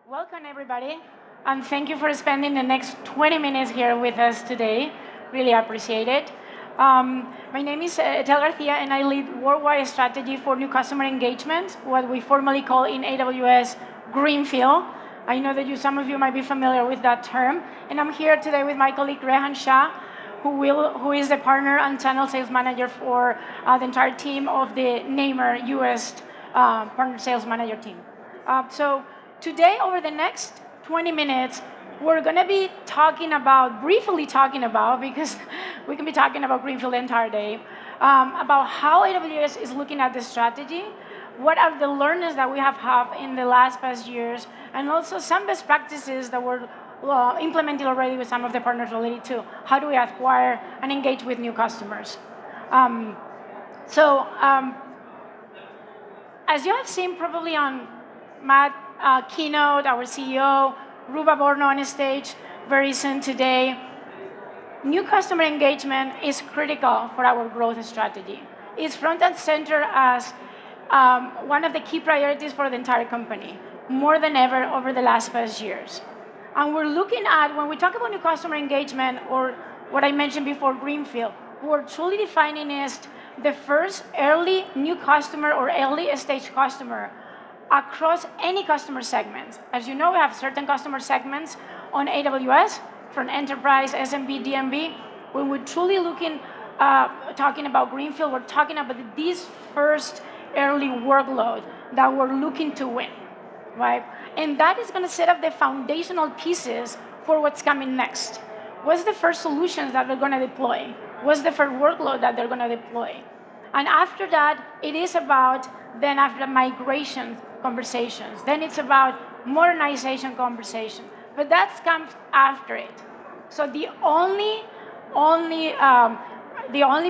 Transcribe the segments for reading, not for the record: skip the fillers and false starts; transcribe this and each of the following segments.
Welcome, everybody, and thank you for spending the next 20 minutes here with us today. Really appreciate it. My name is Etel Garcia, and I lead worldwide strategy for new customer engagement, what we formally call in AWS Greenfield. I know that some of you might be familiar with that term, and I'm here today with my colleague Rehan Shah, who is the partner and channel sales manager for the entire team of the Namer US partner sales manager team. So today, over the next 20 minutes, we're going to be briefly talking about, because we can be talking about Greenfield the entire day, about how AWS is looking at the strategy, what are the learnings that we have had in the past years, and also some best practices that were implemented already with some of the partners related to how do we acquire and engage with new customers. As you have seen probably on Matt keynote, our CEO, Ruba Borno on stage very soon today, new customer engagement is critical for our growth strategy. It's front and center as one of the key priorities for the entire company, more than ever over the past years. And we're looking at, when we talk about new customer engagement, or what I mentioned before, Greenfield, we're truly defining is the first early new customer or early stage customer across any customer segment. As you know, we have certain customer segments on AWS, from enterprise, SMB, DMB. When we're truly talking about Greenfield, we're talking about this first early workload that we're looking to win, right? And that is going to set up the foundational pieces for what's coming next. What's the first solutions that they're going to deploy? What's the first workload that they're going to deploy? And after that, it is about, then after migration conversations, then it's about modernization conversation. But that comes after it. So the only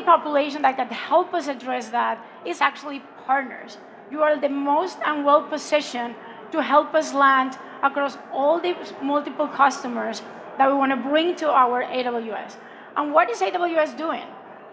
population that can help us address that is actually partners. You are the most and well positioned to help us land across all the multiple customers that we want to bring to our AWS. And what is AWS doing?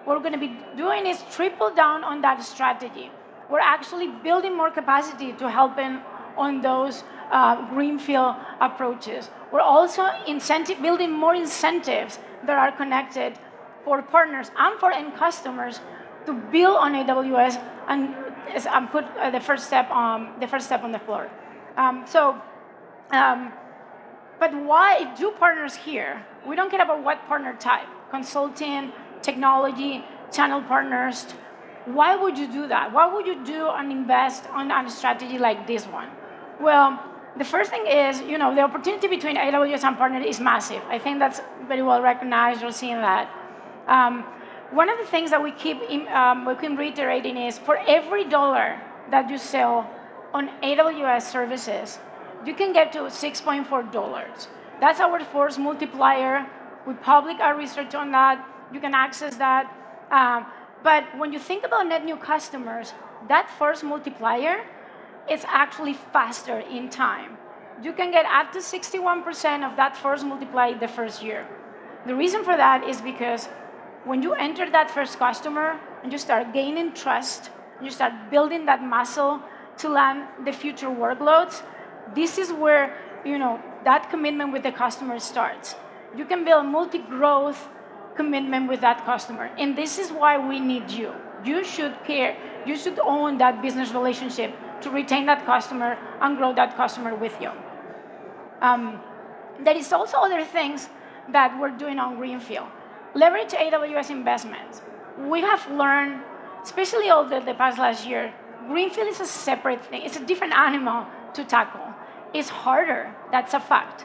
What we're going to be doing is triple down on that strategy. We're actually building more capacity to help on those greenfield approaches. We're also building more incentives that are connected for partners and for end customers to build on AWS and put the first step on the floor. But why do partners here? We don't care about what partner type, consulting, technology, channel partners. Why would you do that? Why would you do and invest on a strategy like this one? Well, the first thing is, the opportunity between AWS and partner is massive. I think that's very well recognized. You're seeing that. One of the things that we keep reiterating is, for every $1 that you sell on AWS services, you can get to $6.4. That's our force multiplier. We publish our research on that. You can access that. But when you think about net new customers, that force multiplier is actually faster in time. You can get up to 61% of that force multiplied the first year. The reason for that is because when you enter that first customer and you start gaining trust, and you start building that muscle to land the future workloads, this is where that commitment with the customer starts. You can build multi-growth commitment with that customer. And this is why we need you. You should care. You should own that business relationship to retain that customer and grow that customer with you. There is also other things that we're doing on Greenfield. Leverage AWS investments. We have learned, especially over the past last year, Greenfield is a separate thing. It's a different animal to tackle. It's harder. That's a fact.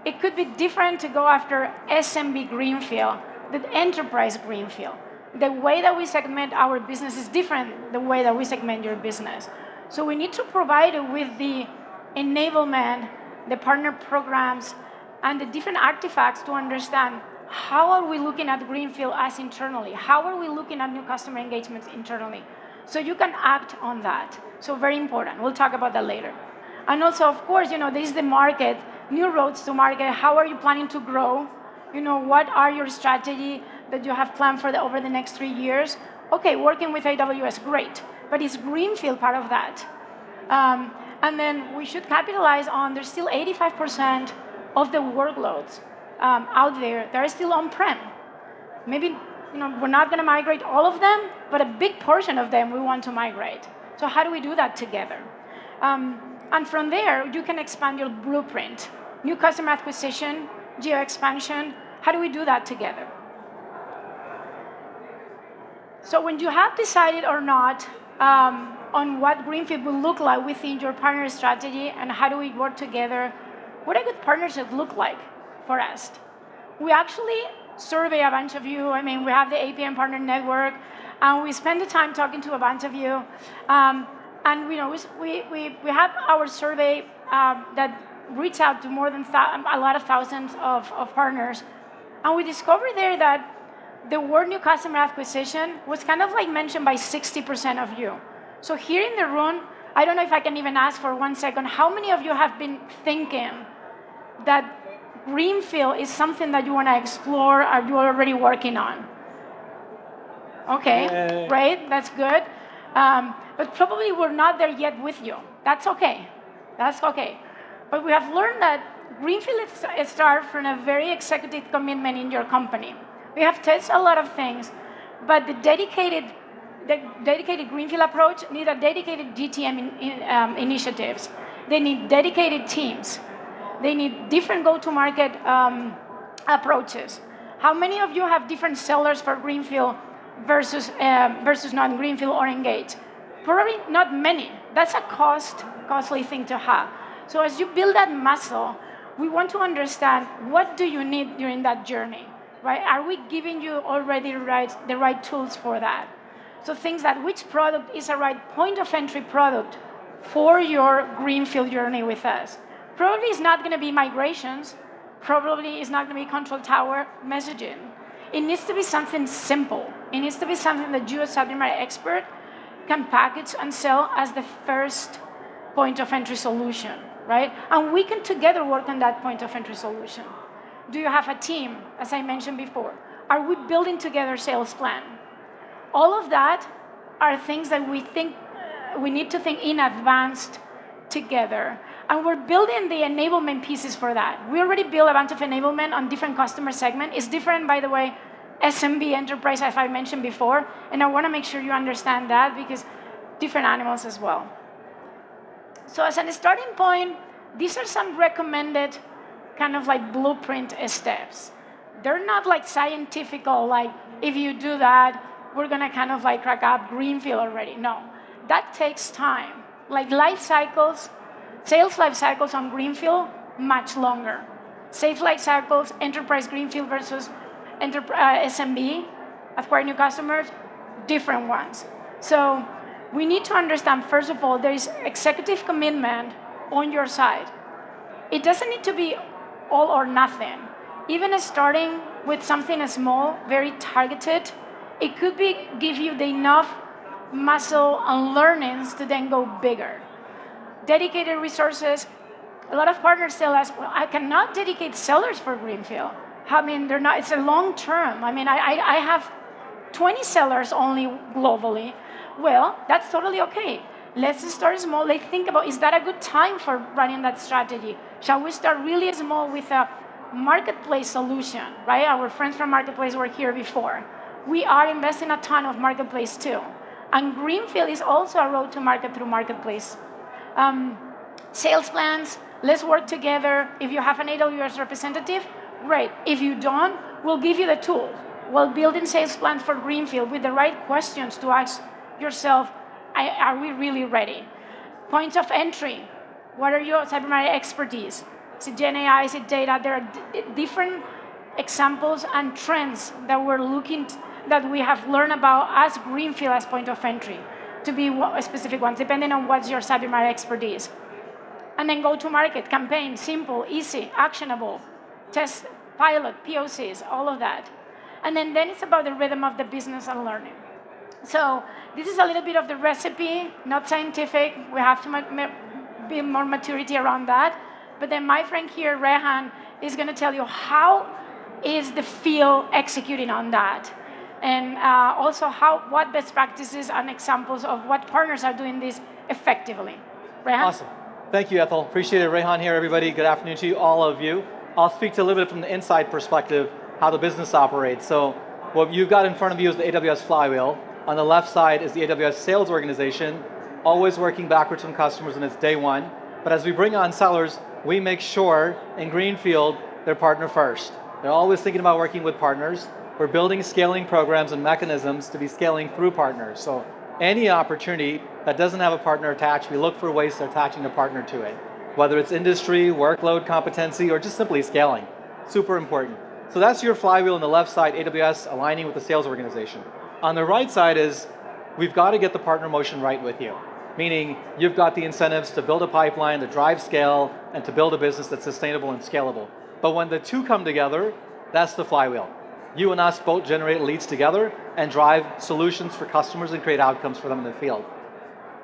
It could be different to go after SMB Greenfield than enterprise Greenfield. The way that we segment our business is different the way that we segment your business. So we need to provide it with the enablement, the partner programs, and the different artifacts to understand how are we looking at Greenfield as internally? How are we looking at new customer engagements internally? So you can act on that. So very important. We'll talk about that later. And also, of course, this is the market, new roads to market. How are you planning to grow? What are your strategy that you have planned for over the next 3 years? Okay, working with AWS, great. But is Greenfield part of that? And then we should capitalize on, there's still 85% of the workloads out there that are still on-prem. Maybe we're not going to migrate all of them, but a big portion of them we want to migrate. So how do we do that together? And from there, you can expand your blueprint. New customer acquisition, geo expansion, how do we do that together? So when you have decided or not on what Greenfield will look like within your partner strategy and how do we work together, what a good partnership look like for us? We actually survey a bunch of you. I mean, we have the APM Partner Network, and we spend the time talking to a bunch of you. And we have our survey that reached out to more than a lot of thousands of partners. And we discovered there that the word new customer acquisition was kind of like mentioned by 60% of you. So here in the room, I don't know if I can even ask for 1 second, how many of you have been thinking that Greenfield is something that you want to explore or you're already working on? Okay, great, that's good. But probably we're not there yet with you. That's okay. That's okay. But we have learned that Greenfield starts from a very executive commitment in your company. We have tested a lot of things, but the dedicated Greenfield approach need a dedicated GTM initiatives. They need dedicated teams. They need different go-to-market approaches. How many of you have different sellers for Greenfield versus non-Greenfield or Engage? Probably not many. That's a costly thing to have. So as you build that muscle, we want to understand what do you need during that journey, right? Are we giving you already the right tools for that? So things that which product is a right point of entry product for your Greenfield journey with us. Probably it's not going to be migrations. Probably it's not going to be control tower messaging. It needs to be something simple. It needs to be something that you as subject matter expert can package and sell as the first point of entry solution, right? And we can together work on that point of entry solution. Do you have a team, as I mentioned before? Are we building together sales plan? All of that are things that we think we need to think in advance together. And we're building the enablement pieces for that. We already built a bunch of enablement on different customer segments. It's different, by the way, SMB enterprise, as I mentioned before. And I want to make sure you understand that because different animals as well. So as a starting point, these are some recommended kind of like blueprint steps. They're not like scientifical, like if you do that, we're going to kind of like crack up Greenfield already. No, that takes time. Like life cycles, sales life cycles on Greenfield, much longer. Sales life cycles, enterprise Greenfield versus SMB, acquire new customers, different ones. So we need to understand, first of all, there is executive commitment on your side. It doesn't need to be all or nothing. Even starting with something small, very targeted, it could be give you the enough muscle and learnings to then go bigger. Dedicated resources. A lot of partners tell us, well, I cannot dedicate sellers for Greenfield. I mean, they're not. It's a long term. I mean, I have 20 sellers only globally. Well, that's totally okay. Let's start small. Let's think about, is that a good time for running that strategy? Shall we start really small with a marketplace solution, right? Our friends from Marketplace were here before. We are investing a ton of Marketplace too. And Greenfield is also a road to market through Marketplace. Sales plans, let's work together. If you have an AWS representative, great. If you don't, we'll give you the tool. We'll build in sales plan for Greenfield with the right questions to ask yourself, are we really ready? Points of entry, what are your subject matter expertise? Is it Gen AI, is it data? There are different examples and trends that we're looking that we have learned about as Greenfield as point of entry to be specific ones, depending on what's your subject matter expertise. And then go to market, campaign, simple, easy, actionable, test, pilot, POCs, all of that. And then it's about the rhythm of the business and learning. So this is a little bit of the recipe, not scientific. We have to build more maturity around that. But then my friend here, Rehan, is going to tell you how is the field executing on that. And also what best practices and examples of what partners are doing this effectively. Rehan? Awesome. Thank you, Ethel. Appreciate it. Rehan here, everybody. Good afternoon to you, all of you. I'll speak to a little bit from the inside perspective, how the business operates. So what you've got in front of you is the AWS flywheel. On the left side is the AWS sales organization, always working backwards from customers, and it's day one. But as we bring on sellers, we make sure in Greenfield, they're partner first. They're always thinking about working with partners. We're building scaling programs and mechanisms to be scaling through partners. So any opportunity that doesn't have a partner attached, we look for ways to attaching a partner to it. Whether it's industry, workload, competency, or just simply scaling. Super important. So that's your flywheel on the left side, AWS aligning with the sales organization. On the right side is, we've got to get the partner motion right with you. Meaning, you've got the incentives to build a pipeline, to drive scale, and to build a business that's sustainable and scalable. But when the two come together, that's the flywheel. You and us both generate leads together and drive solutions for customers and create outcomes for them in the field.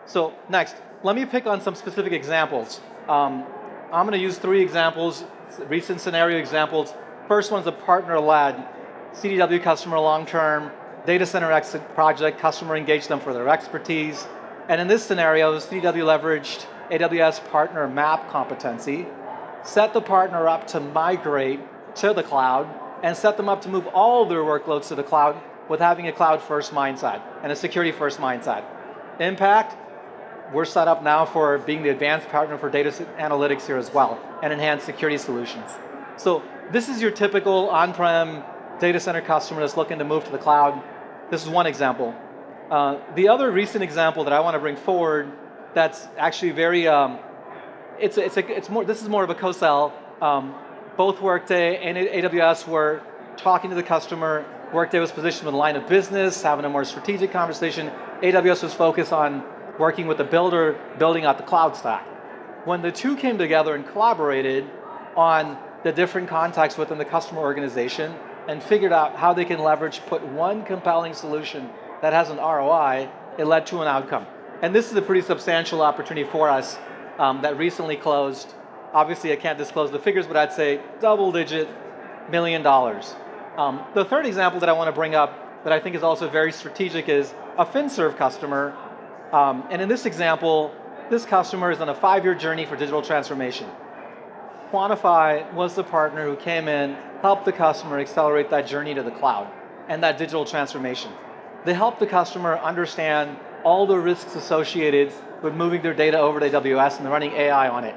So next, let me pick on some specific examples. I'm going to use 3 examples, recent scenario examples. First one's a partner-led CDW customer long-term, data center exit project, customer engaged them for their expertise. And in this scenario, CDW leveraged AWS Partner map competency, set the partner up to migrate to the cloud, and set them up to move all their workloads to the cloud with having a cloud-first mindset and a security-first mindset. Impact, we're set up now for being the advanced partner for data analytics here as well, and enhanced security solutions. So this is your typical on-prem data center customer that's looking to move to the cloud. This is one example. The other recent example that I want to bring forward that's actually very, this is more of a co-sell. Both Workday and AWS were talking to the customer. Workday was positioned with a line of business, having a more strategic conversation. AWS was focused on working with the builder, building out the cloud stack. When the two came together and collaborated on the different contexts within the customer organization and figured out how they can leverage, put one compelling solution that has an ROI, it led to an outcome. And this is a pretty substantial opportunity for us that recently closed. Obviously, I can't disclose the figures, but I'd say double-digit $1 million. The third example that I want to bring up that I think is also very strategic is a FinServe customer. And in this example, this customer is on a 5-year journey for digital transformation. Quantify was the partner who came in, helped the customer accelerate that journey to the cloud and that digital transformation. They helped the customer understand all the risks associated with moving their data over to AWS and running AI on it.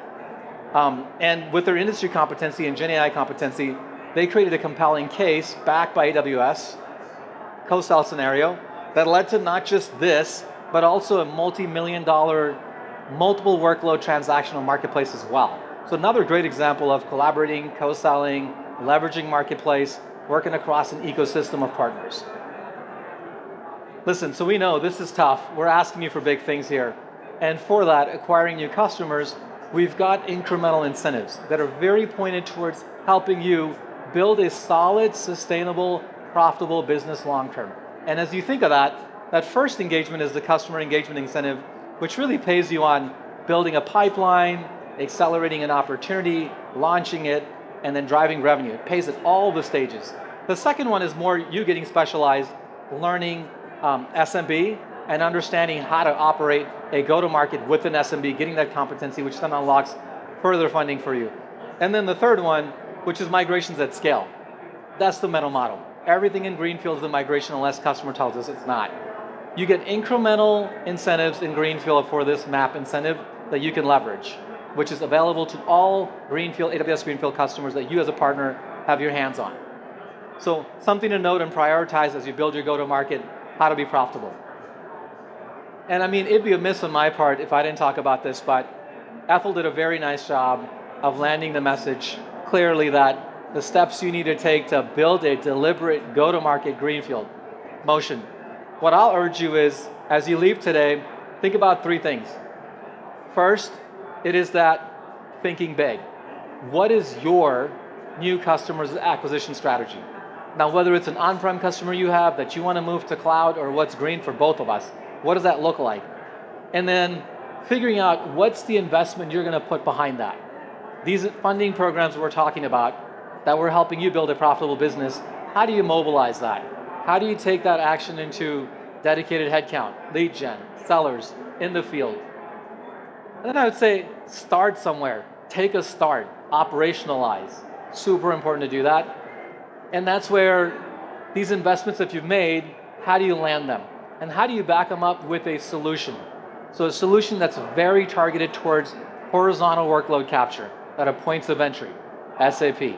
And with their industry competency and GenAI competency, they created a compelling case backed by AWS, co-sell scenario, that led to not just this, but also a multi-million-dollar, multiple workload transactional marketplace as well. So another great example of collaborating, co-selling, leveraging marketplace, working across an ecosystem of partners. Listen, so we know this is tough. We're asking you for big things here. And for that, acquiring new customers, we've got incremental incentives that are very pointed towards helping you build a solid, sustainable, profitable business long-term. And as you think of that, that first engagement is the customer engagement incentive, which really pays you on building a pipeline, accelerating an opportunity, launching it, and then driving revenue. It pays at all the stages. The second one is more you getting specialized, learning SMB, and understanding how to operate a go-to-market within SMB, getting that competency, which then unlocks further funding for you. And then the third one, which is migrations at scale. That's the mental model. Everything in Greenfield is a migration unless customer tells us it's not. You get incremental incentives in Greenfield for this map incentive that you can leverage, which is available to all Greenfield, AWS Greenfield customers that you as a partner have your hands on. So something to note and prioritize as you build your go-to-market, how to be profitable. And I mean, it'd be a miss on my part if I didn't talk about this, but Ethel did a very nice job of landing the message clearly that the steps you need to take to build a deliberate go-to-market Greenfield motion. What I'll urge you is, as you leave today, think about 3 things. First, it is that thinking big. What is your new customer's acquisition strategy? Now, whether it's an on-prem customer you have that you want to move to cloud or what's green for both of us, what does that look like? And then figuring out what's the investment you're going to put behind that. These funding programs we're talking about that we're helping you build a profitable business, how do you mobilize that? How do you take that action into dedicated headcount, lead gen, sellers in the field? And then I would say start somewhere. Take a start. Operationalize. Super important to do that. And that's where these investments that you've made, how do you land them? And how do you back them up with a solution? So a solution that's very targeted towards horizontal workload capture that are points of entry, SAP,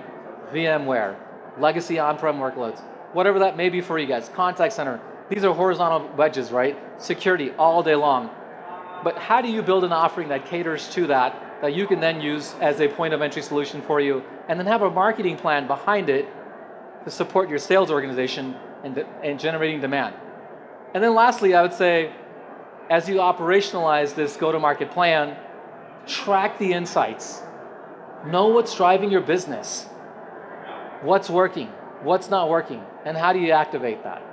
VMware, legacy on-prem workloads, whatever that may be for you guys, contact center. These are horizontal wedges, right? Security all day long. But how do you build an offering that caters to that you can then use as a point of entry solution for you, and then have a marketing plan behind it to support your sales organization and generating demand. And then lastly, I would say, as you operationalize this go-to-market plan, track the insights. Know what's driving your business. What's working, what's not working, and how do you activate that?